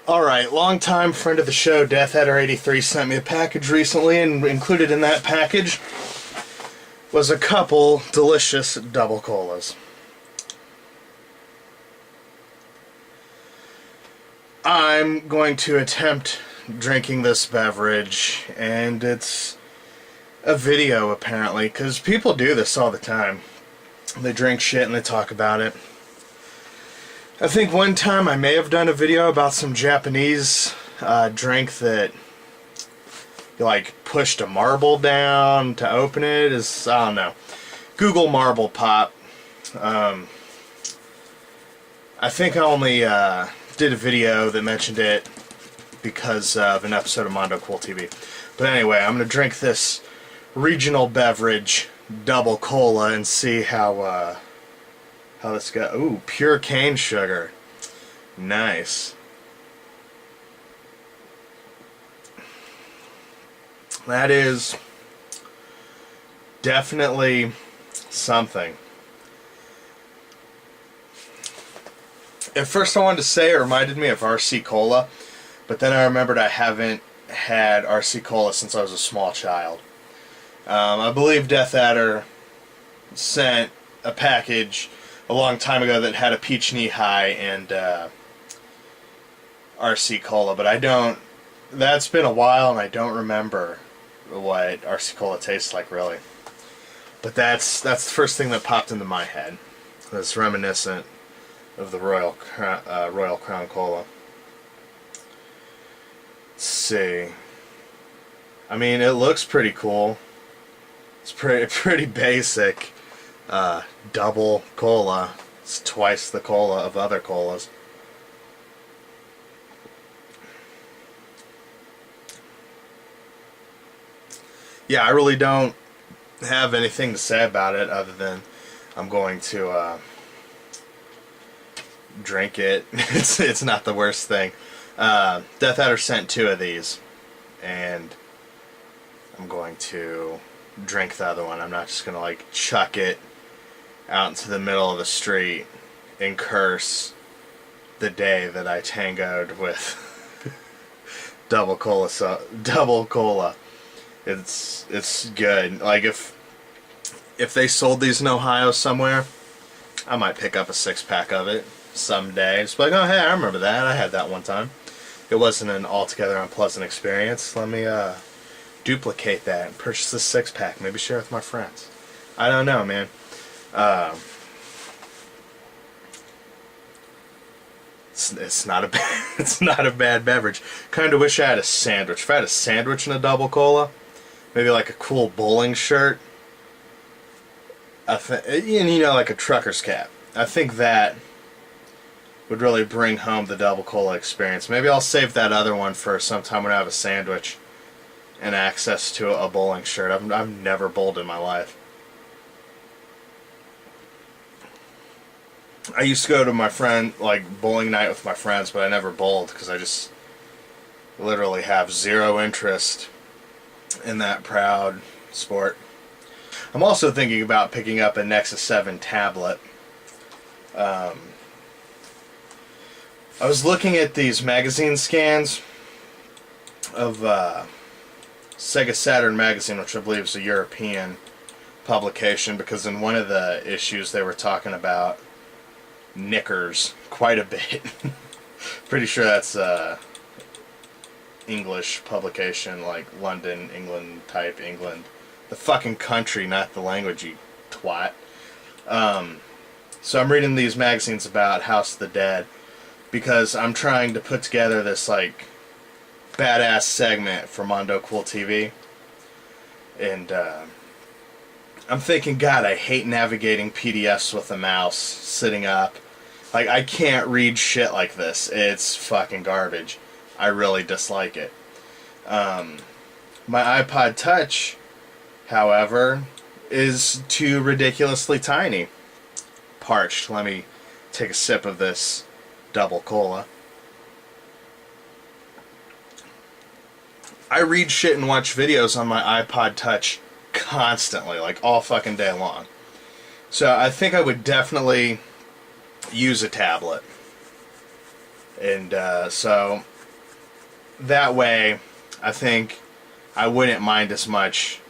Alright, longtime friend of the show, DeathAdder83, sent me a package recently, and included in that package was a couple delicious double colas. I'm going to attempt drinking this beverage, and it's a video apparently, because people do this all the time. They drink shit and they talk about it. I think one time I may have done a video about some Japanese drink that you like pushed a marble down to open it. I don't know. Google marble pop. I think I only did a video that mentioned it because of an episode of Mondo Cool TV. But anyway, I'm going to drink this regional beverage, double cola, and see how this goes. Ooh, pure cane sugar. Nice. That is definitely something. At first I wanted to say it reminded me of RC Cola, but then I remembered I haven't had RC Cola since I was a small child. I believe Death Adder sent a package a long time ago that had a peach knee-high and RC Cola, but I don't. That's been a while, and I don't remember what RC Cola tastes like really. But that's the first thing that popped into my head. That's reminiscent of the Royal Crown Cola. Let's see. I mean, it looks pretty cool. It's pretty basic. Double cola. It's twice the cola of other colas. Yeah, I really don't have anything to say about it other than I'm going to drink it. It's not the worst thing. Death Adder sent 2 of these, and I'm going to drink the other one. I'm not just gonna like chuck it out into the middle of the street and curse the day that I tangoed with double cola. It's good. Like if they sold these in Ohio somewhere, I might pick up a 6-pack of it someday. Just be like, oh hey, I remember that. I had that one time. It wasn't an altogether unpleasant experience. Let me duplicate that and purchase a 6-pack. Maybe share it with my friends. I don't know, man. It's not a bad beverage. Kind of wish I had a sandwich. If I had a sandwich and a double cola, maybe like a cool bowling shirt, you know, like a trucker's cap. I think that would really bring home the double cola experience. Maybe I'll save that other one for sometime when I have a sandwich and access to a bowling shirt. I've never bowled in my life. I used to go to my friend, like, bowling night with my friends, but I never bowled because I just literally have zero interest in that proud sport. I'm also thinking about picking up a Nexus 7 tablet. I was looking at these magazine scans of Sega Saturn magazine, which I believe is a European publication, because in one of the issues they were talking about knickers quite a bit. Pretty sure that's English publication, like London, England type England. The fucking country, not the language, you twat. So I'm reading these magazines about House of the Dead because I'm trying to put together this like badass segment for Mondo Cool TV, and I'm thinking, God, I hate navigating PDFs with a mouse sitting up. Like, I can't read shit like this. It's fucking garbage. I really dislike it. My iPod Touch, however, is too ridiculously tiny. Parched. Let me take a sip of this double cola. I read shit and watch videos on my iPod Touch constantly, like all fucking day long. So I think I would definitely use a tablet. And so that way, I think I wouldn't mind as much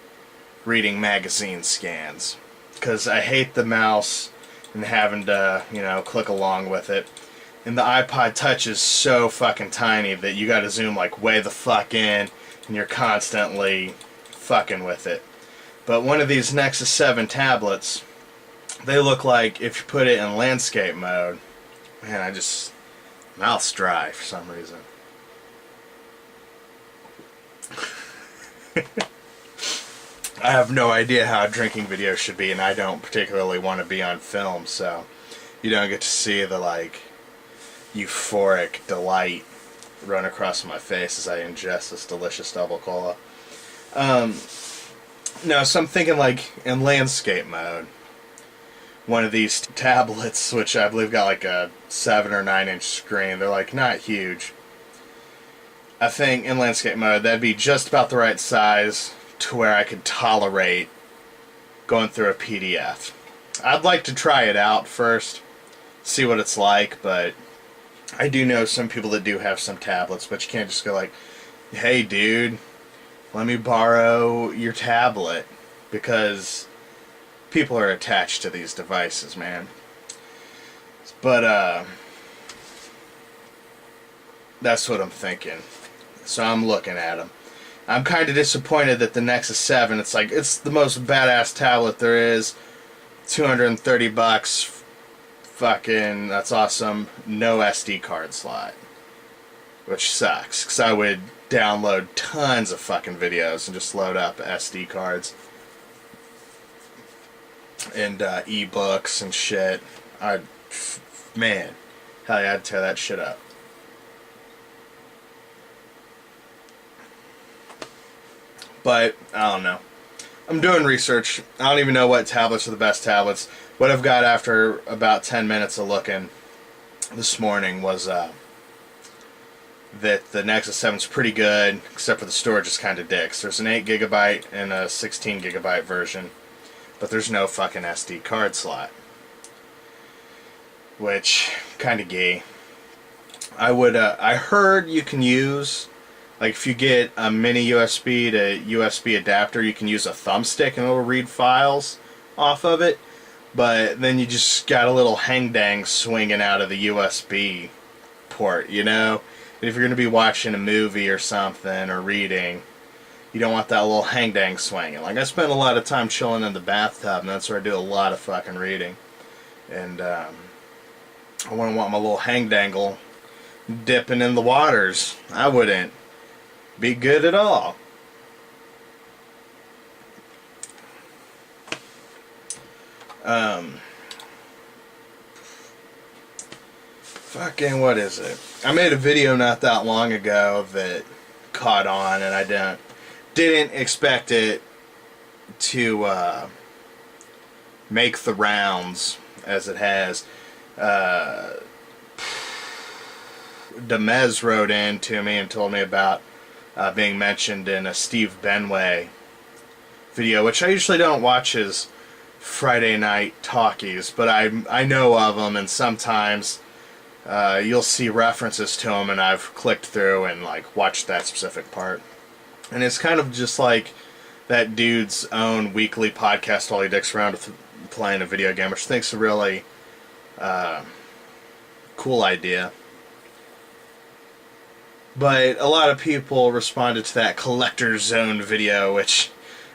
reading magazine scans. Because I hate the mouse and having to, you know, click along with it. And the iPod Touch is so fucking tiny that you gotta zoom like way the fuck in, and you're constantly fucking with it. But one of these Nexus 7 tablets, they look like if you put it in landscape mode, man, mouth's dry for some reason. I have no idea how a drinking video should be, and I don't particularly want to be on film, so you don't get to see the, like, euphoric delight run across my face as I ingest this delicious double cola. No, so I'm thinking, like, in landscape mode, one of these tablets, which I believe got like a 7 or 9 inch screen, they're like not huge. I think in landscape mode that'd be just about the right size to where I could tolerate going through a PDF. I'd like to try it out first, see what it's like, but I do know some people that do have some tablets, but you can't just go like, hey dude, let me borrow your tablet, because people are attached to these devices, man. But that's what I'm thinking. So I'm looking at them. I'm kind of disappointed that the Nexus 7, it's like, it's the most badass tablet there is. $230. Fucking, that's awesome. No SD card slot. Which sucks, because I would download tons of fucking videos and just load up SD cards. And ebooks and shit. Man, hell yeah, I'd tear that shit up. But, I don't know. I'm doing research. I don't even know what tablets are the best tablets. What I've got after about 10 minutes of looking this morning was that the Nexus 7 is pretty good, except for the storage is kind of dicks. There's an 8GB and a 16GB version, but there's no fucking SD card slot, which kind of gay. I heard you can use, like, if you get a mini USB to USB adapter, you can use a thumbstick and it'll read files off of it, but then you just got a little hang-dang swinging out of the USB port, you know? If you're going to be watching a movie or something or reading, you don't want that little hang-dang swinging. Like, I spend a lot of time chilling in the bathtub, and that's where I do a lot of fucking reading. And I wouldn't want my little hang-dangle dipping in the waters. I wouldn't be good at all. Fucking, what is it? I made a video not that long ago that caught on, and I didn't expect it to make the rounds as it has. Demez wrote in to me and told me about being mentioned in a Steve Benway video, which I usually don't watch his Friday night talkies, but I know of them, and sometimes you'll see references to them, and I've clicked through and like watched that specific part. And it's kind of just like that dude's own weekly podcast while he dicks around with playing a video game, which I think's a really cool idea. But a lot of people responded to that Collector Zone video, which,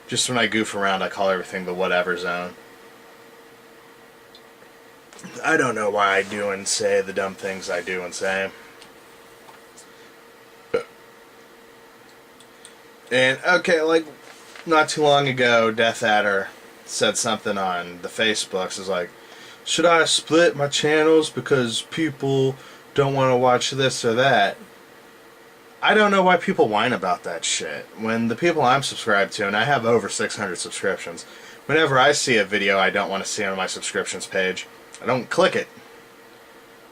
just when I goof around, I call everything the whatever zone. I don't know why I do and say the dumb things I do and say. And, okay, like, not too long ago, Death Adder said something on the Facebooks. It's like, should I split my channels because people don't want to watch this or that? I don't know why people whine about that shit. When the people I'm subscribed to, and I have over 600 subscriptions, whenever I see a video I don't want to see on my subscriptions page, I don't click it.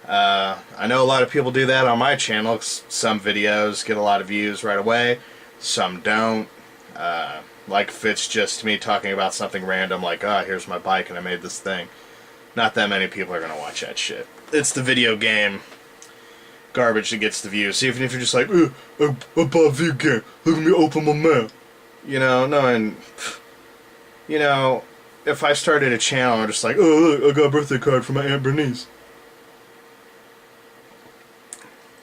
I know a lot of people do that on my channel. Some videos get a lot of views right away, some don't. Like if it's just me talking about something random, like, oh, here's my bike and I made this thing. Not that many people are going to watch that shit. It's the video game garbage that gets the views. Even if you're just like, I bought a video game, look at me open my mail. You know, no, and, you know, if I started a channel, I'm just like, oh, look, I got a birthday card from my Aunt Bernice.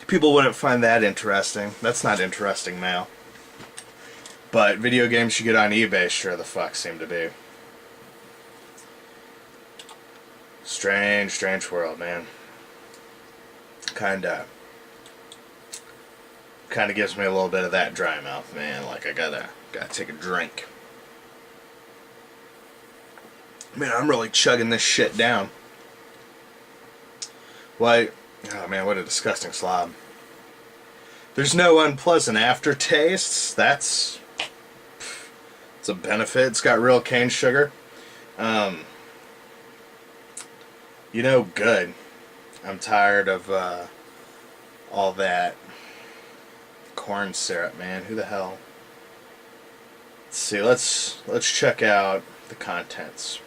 People wouldn't find that interesting. That's not interesting mail. But video games you get on eBay sure the fuck seem to be. Strange, strange world, man. Kinda gives me a little bit of that dry mouth, man. Like I gotta take a drink. Man, I'm really chugging this shit down. Like, oh man, what a disgusting slob. There's no unpleasant aftertastes. It's a benefit. It's got real cane sugar. You know, good. I'm tired of all that corn syrup, man. Who the hell? Let's see. Let's check out the contents.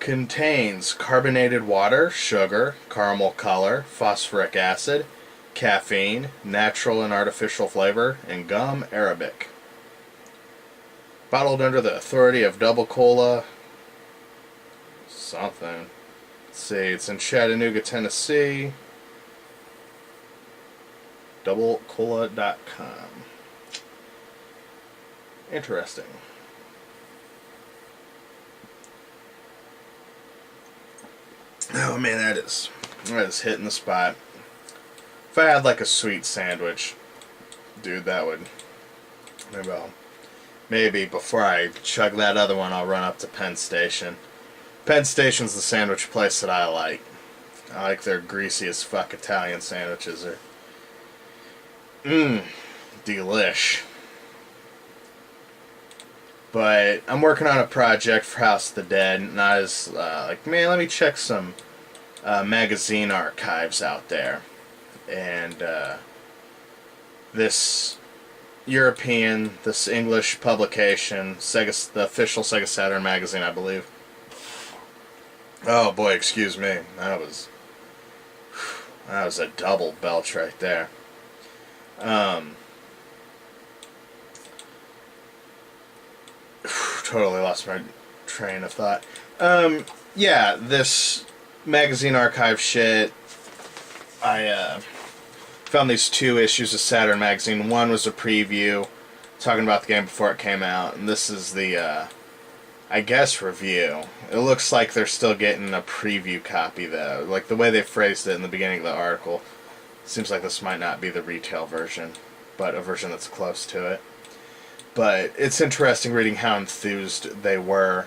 Contains carbonated water, sugar, caramel color, phosphoric acid, caffeine, natural and artificial flavor, and gum arabic. Bottled under the authority of Double Cola something. Let's see, it's in Chattanooga, Tennessee. DoubleCola.com. Interesting. Oh man, that is hitting the spot. If I had like a sweet sandwich, dude, that would maybe before I chug that other one, I'll run up to Penn Station. Penn Station's the sandwich place that I like. I like their greasy as fuck Italian sandwiches. Delish. But I'm working on a project for House of the Dead, and I was like, man, let me check some magazine archives out there. And this English publication, the official Sega Saturn magazine, I believe. Oh boy, excuse me. That was a double belch right there. Totally lost my train of thought. Yeah, this magazine archive shit, I found these 2 issues of Saturn magazine. One was a preview talking about the game before it came out, and this is the I guess review. It looks like they're still getting a preview copy though. Like the way they phrased it in the beginning of the article, seems like this might not be the retail version, but a version that's close to it. But it's interesting reading how enthused they were.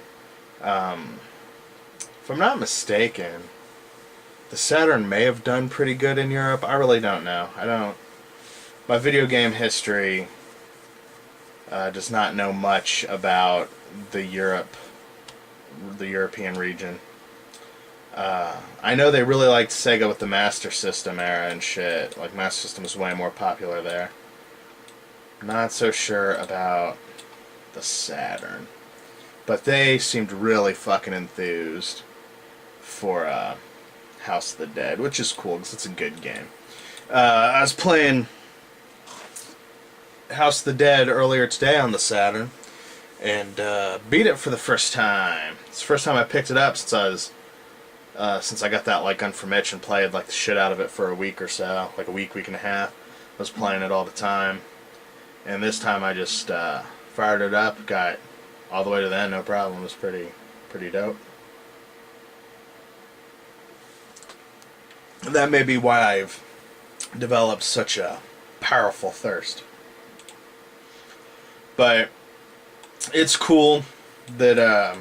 If I'm not mistaken, the Saturn may have done pretty good in Europe. I really don't know. My video game history does not know much about the European region. I know they really liked Sega with the Master System era and shit. Like, Master System was way more popular there. Not so sure about the Saturn. But they seemed really fucking enthused for House of the Dead, which is cool because it's a good game. I was playing House of the Dead earlier today on the Saturn, and beat it for the first time. It's the first time I picked it up since I got that like Gun for Mitch and played like the shit out of it for a week or so, like a week and a half. I was playing it all the time, and this time I just fired it up, got all the way to the end, no problem. It was pretty dope. That may be why I've developed such a powerful thirst. But it's cool that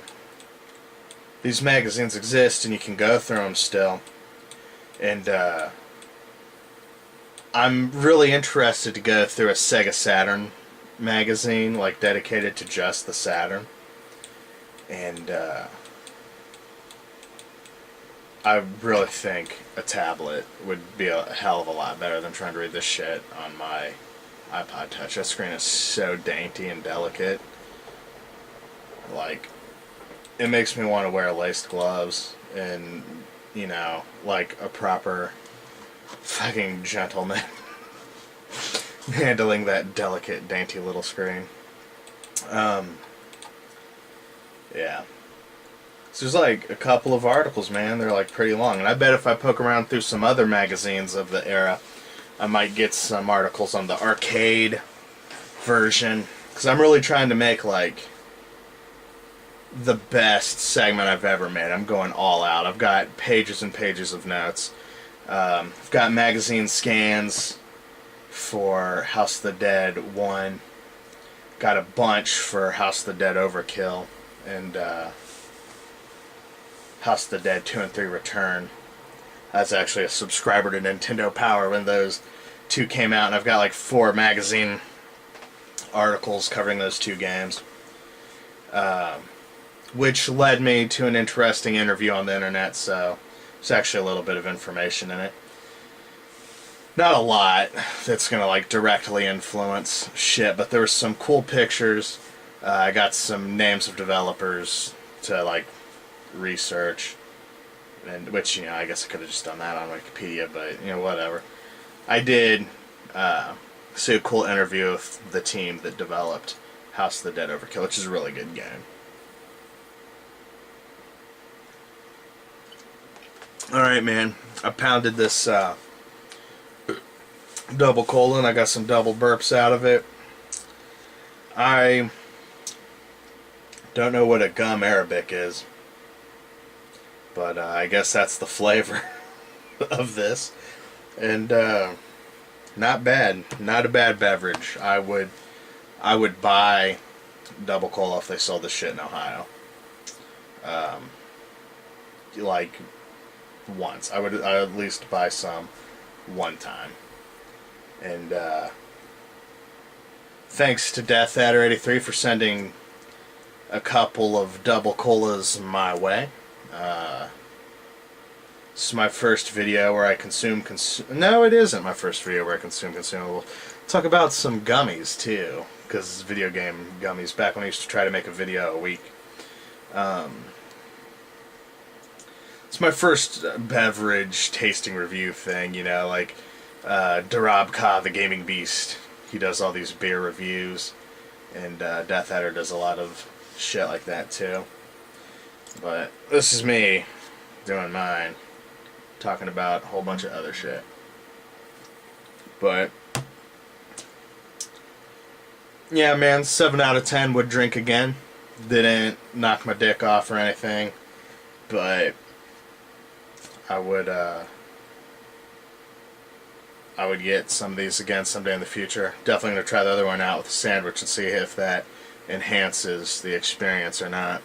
these magazines exist and you can go through them still. And I'm really interested to go through a Sega Saturn magazine, like dedicated to just the Saturn. And I really think a tablet would be a hell of a lot better than trying to read this shit on my iPod Touch. That screen is so dainty and delicate. Like, it makes me want to wear laced gloves and, you know, like a proper Fucking gentleman. Handling that delicate, dainty little screen. Yeah. So there's like a couple of articles, man. They're like pretty long. And I bet if I poke around through some other magazines of the era, I might get some articles on the arcade version. Because I'm really trying to make like the best segment I've ever made. I'm going all out. I've got pages and pages of notes. I've got magazine scans for House of the Dead 1. Got a bunch for House of the Dead Overkill. And House of the Dead 2 and 3 Return. That's actually a subscriber to Nintendo Power when those two came out. And I've got like 4 magazine articles covering those 2 games. Which led me to an interesting interview on the internet, so there's actually a little bit of information in it. Not a lot that's going to like directly influence shit, but there were some cool pictures. I got some names of developers to like research, and which, you know, I guess I could have just done that on Wikipedia, but, you know, whatever. I did see a cool interview with the team that developed House of the Dead Overkill, which is a really good game. Alright, man. I pounded this double cola and I got some double burps out of it. I don't know what a gum Arabic is, but I guess that's the flavor of this. And not bad. Not a bad beverage. I would buy double cola if they sold this shit in Ohio. Like once. I would at least buy some one time. And thanks to Death Adder 83 for sending a couple of double colas my way. This is my first video where I consume. No, it isn't my first video where I consume consumables. Talk about some gummies too, because video game gummies. Back when I used to try to make a video a week. It's my first beverage tasting review thing. You know, like Darab Ka, the Gaming Beast. He does all these beer reviews, and Death Adder does a lot of shit like that too. But this is me doing mine, talking about a whole bunch of other shit. But yeah, man, 7 out of 10 would drink again. Didn't knock my dick off or anything, but I would get some of these again someday in the future. Definitely gonna try the other one out with a sandwich and see if that enhances the experience or not.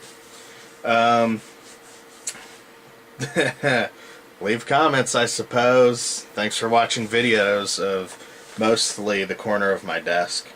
Leave comments, I suppose. Thanks for watching videos of mostly the corner of my desk.